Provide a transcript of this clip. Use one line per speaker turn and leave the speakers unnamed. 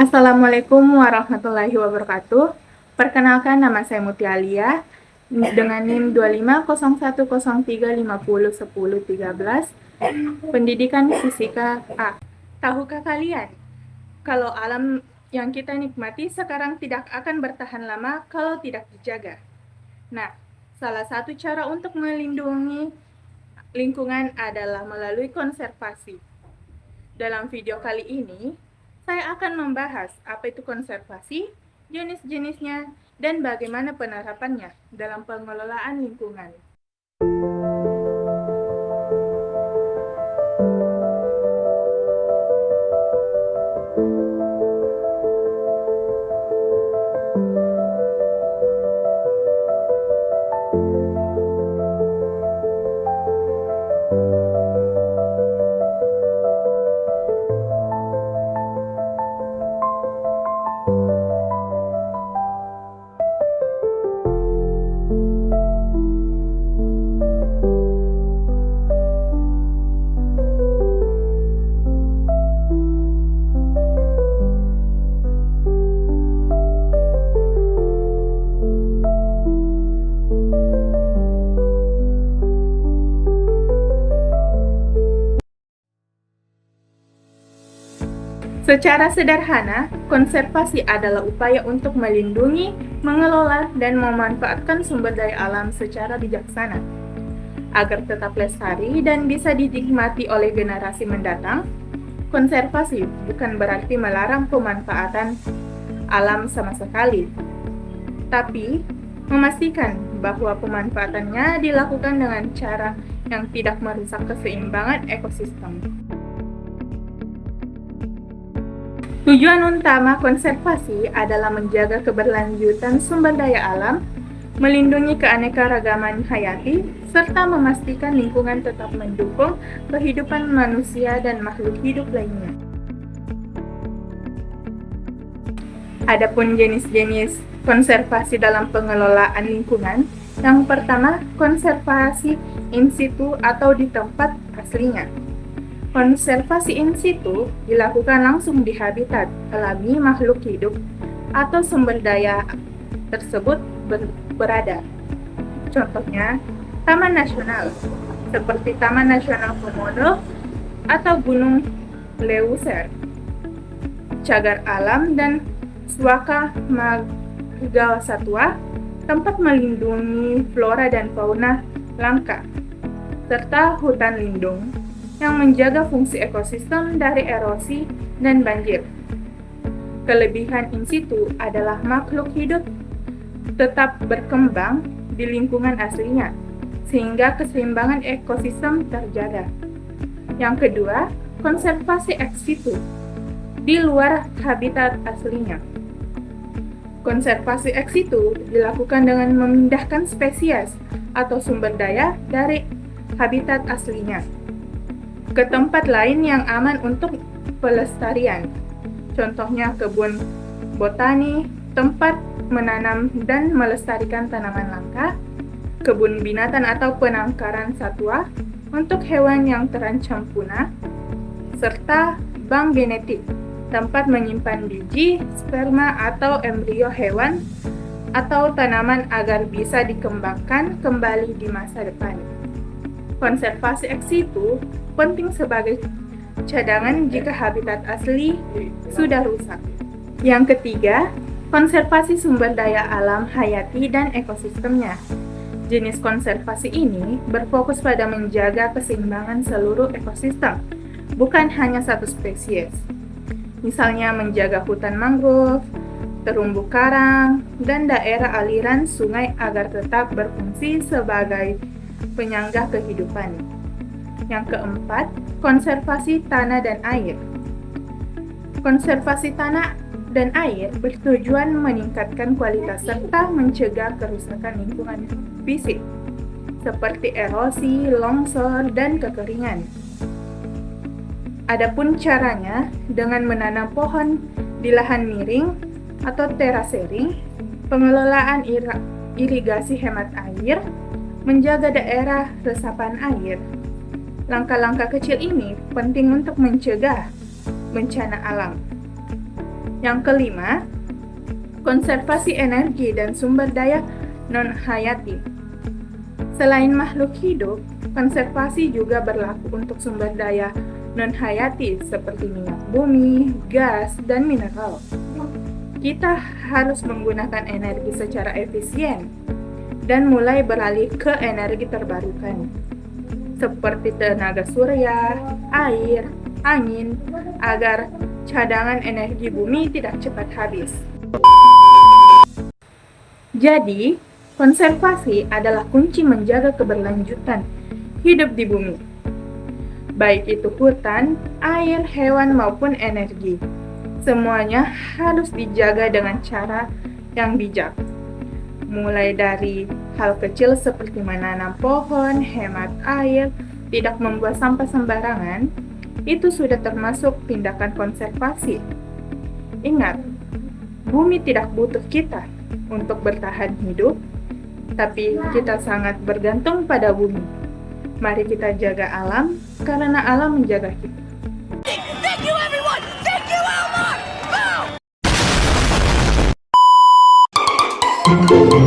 Assalamualaikum warahmatullahi wabarakatuh. Perkenalkan, nama saya Mutia Alia dengan NIM 250103501013, Pendidikan Fisika A. Tahukah kalian kalau alam yang kita nikmati sekarang tidak akan bertahan lama kalau tidak dijaga? Nah, salah satu cara untuk melindungi lingkungan adalah melalui konservasi. Dalam video kali ini, saya akan membahas apa itu konservasi, jenis-jenisnya, dan bagaimana penerapannya dalam pengelolaan lingkungan. Secara sederhana, konservasi adalah upaya untuk melindungi, mengelola, dan memanfaatkan sumber daya alam secara bijaksana agar tetap lestari dan bisa dinikmati oleh generasi mendatang. Konservasi bukan berarti melarang pemanfaatan alam sama sekali, tapi memastikan bahwa pemanfaatannya dilakukan dengan cara yang tidak merusak keseimbangan ekosistem. Tujuan utama konservasi adalah menjaga keberlanjutan sumber daya alam, melindungi keanekaragaman hayati, serta memastikan lingkungan tetap mendukung kehidupan manusia dan makhluk hidup lainnya. Adapun jenis-jenis konservasi dalam pengelolaan lingkungan, yang pertama, konservasi in situ atau di tempat aslinya. Konservasi in situ dilakukan langsung di habitat alami makhluk hidup atau sumber daya tersebut berada. Contohnya, taman nasional, seperti Taman Nasional Komodo atau Gunung Leuser, cagar alam dan Suaka Marga Satwa, tempat melindungi flora dan fauna langka, serta hutan lindung yang menjaga fungsi ekosistem dari erosi dan banjir. Kelebihan in situ adalah makhluk hidup tetap berkembang di lingkungan aslinya, sehingga keseimbangan ekosistem terjaga. Yang kedua, konservasi ex situ, di luar habitat aslinya. Konservasi ex situ dilakukan dengan memindahkan spesies atau sumber daya dari habitat aslinya ke tempat lain yang aman untuk pelestarian. Contohnya kebun botani, tempat menanam dan melestarikan tanaman langka, kebun binatang atau penangkaran satwa untuk hewan yang terancam punah, serta bank genetik, tempat menyimpan biji, sperma atau embrio hewan atau tanaman agar bisa dikembangkan kembali di masa depan. Konservasi ex situ penting sebagai cadangan jika habitat asli sudah rusak. Yang ketiga, konservasi sumber daya alam hayati dan ekosistemnya. Jenis konservasi ini berfokus pada menjaga keseimbangan seluruh ekosistem, bukan hanya satu spesies. Misalnya menjaga hutan mangrove, terumbu karang, dan daerah aliran sungai agar tetap berfungsi sebagai penyangga kehidupan. Yang keempat, konservasi tanah dan air. Konservasi tanah dan air bertujuan meningkatkan kualitas serta mencegah kerusakan lingkungan fisik, seperti erosi, longsor, dan kekeringan. Adapun caranya dengan menanam pohon di lahan miring atau terasering, pengelolaan irigasi hemat air, menjaga daerah resapan air. Langkah-langkah kecil ini penting untuk mencegah bencana alam. Yang kelima, konservasi energi dan sumber daya non-hayati. Selain makhluk hidup, konservasi juga berlaku untuk sumber daya non-hayati seperti minyak bumi, gas, dan mineral. Kita harus menggunakan energi secara efisien dan mulai beralih ke energi terbarukan, seperti tenaga surya, air, angin, agar cadangan energi bumi tidak cepat habis. Jadi, konservasi adalah kunci menjaga keberlanjutan hidup di bumi, baik itu hutan, air, hewan, maupun energi. Semuanya harus dijaga dengan cara yang bijak. Mulai dari hal kecil seperti menanam pohon, hemat air, tidak membuang sampah sembarangan, itu sudah termasuk tindakan konservasi. Ingat, bumi tidak butuh kita untuk bertahan hidup, tapi kita sangat bergantung pada bumi. Mari kita jaga alam, karena alam menjaga kita.
Thank you, everyone! Thank you, Elmar! Boom!